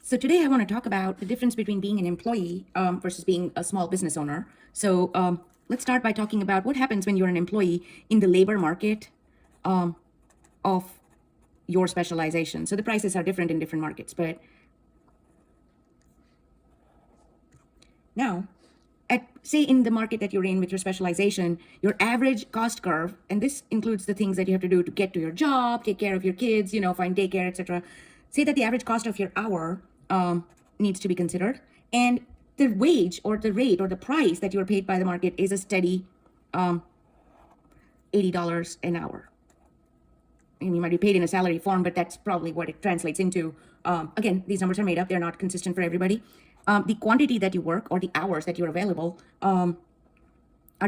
So today I want to talk about the difference between being an employee versus being a small business owner. So let's start by talking about what happens when you're an employee in the labor market of your specialization. So the prices are different in different markets, but now, say in the market that you're in with your specialization, your average cost curve, and this includes the things that you have to do to get to your job, take care of your kids, find daycare, etc. Say that the average cost of your hour needs to be considered, and the wage or the rate or the price that you're paid by the market is a steady $80 an hour. And you might be paid in a salary form, but that's probably what it translates into. Again, these numbers are made up. They're not consistent for everybody. The quantity that you work or the hours that you're available are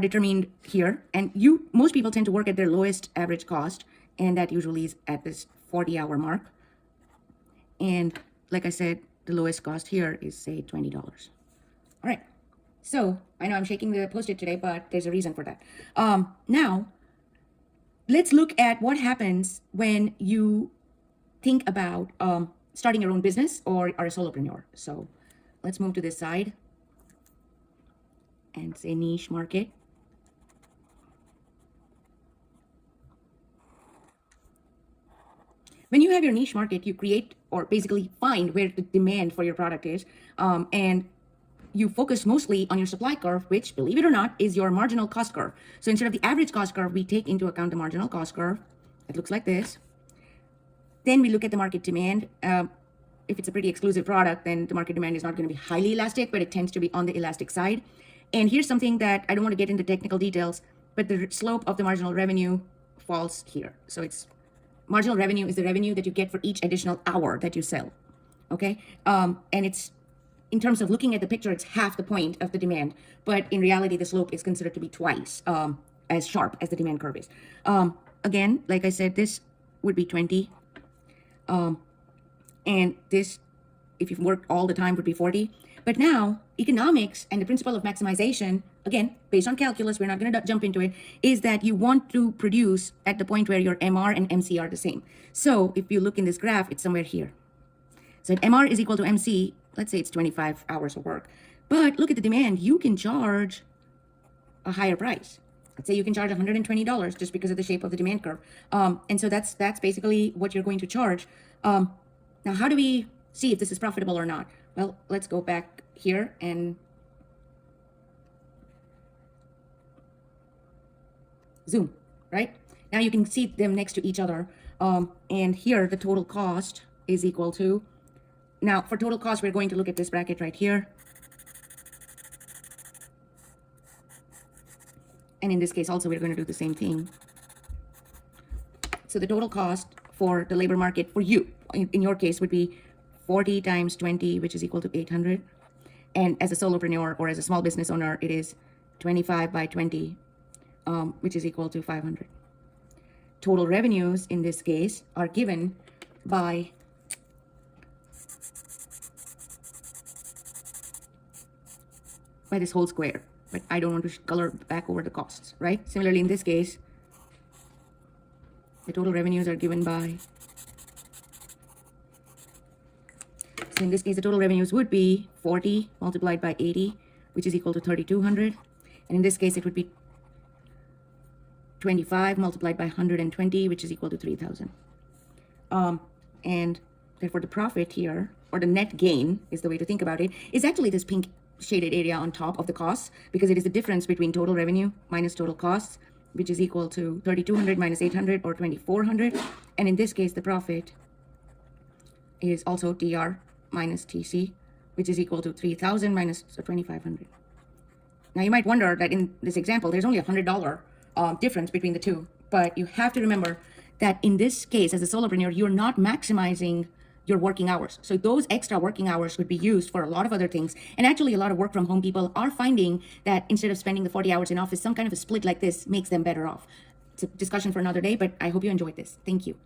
determined here. And most people tend to work at their lowest average cost, and that usually is at this 40-hour mark. And like I said, the lowest cost here is, say, $20. All right. So I know I'm shaking the Post-it today, but there's a reason for that. Now, let's look at what happens when you think about starting your own business or are a solopreneur. So let's move to this side and say niche market. When you have your niche market, you create or basically find where the demand for your product is, and you focus mostly on your supply curve, which, believe it or not, is your marginal cost curve. So instead of the average cost curve, we take into account the marginal cost curve. It looks like this. Then we look at the market demand. If it's a pretty exclusive product, then the market demand is not going to be highly elastic, but it tends to be on the elastic side. And here's something that I don't want to get into technical details, but the slope of the marginal revenue falls here. So marginal revenue is the revenue that you get for each additional hour that you sell. Okay. And it's, in terms of looking at the picture, it's half the point of the demand, but in reality, the slope is considered to be twice as sharp as the demand curve is. Again, like I said, this would be 20. And this, if you've worked all the time, would be 40. But now, economics and the principle of maximization, again, based on calculus, we're not going to jump into it, is that you want to produce at the point where your MR and MC are the same. So if you look in this graph, it's somewhere here. So if MR is equal to MC, let's say it's 25 hours of work. But look at the demand. You can charge a higher price. Let's say you can charge $120 just because of the shape of the demand curve. And so that's basically what you're going to charge. Now, how do we see if this is profitable or not? Well, let's go back here and zoom, right? Now you can see them next to each other. And here, the total cost is equal to, now for total cost, we're going to look at this bracket right here. And in this case, also, we're going to do the same thing. So the total cost for the labor market for you, in your case, would be 40 times 20, which is equal to 800. And as a solopreneur or as a small business owner, it is 25 by 20, which is equal to 500. Total revenues in this case are given by this whole square, but I don't want to color back over the costs, right? Similarly, in this case, the total revenues are given by, so in this case, the total revenues would be 40 multiplied by 80, which is equal to 3,200. And in this case, it would be 25 multiplied by 120, which is equal to 3,000. And therefore, the profit here, or the net gain is the way to think about it, is actually this pink shaded area on top of the costs, because it is the difference between total revenue minus total costs, which is equal to 3,200 minus 800, or 2,400. And in this case, the profit is also TR minus TC, which is equal to 3,000 minus 2,500. Now, you might wonder that in this example, there's only a $100 difference between the two. But you have to remember that in this case, as a solopreneur, you're not maximizing your working hours. So those extra working hours would be used for a lot of other things. And actually, a lot of work from home people are finding that instead of spending the 40 hours in office, some kind of a split like this makes them better off. It's a discussion for another day, but I hope you enjoyed this. Thank you.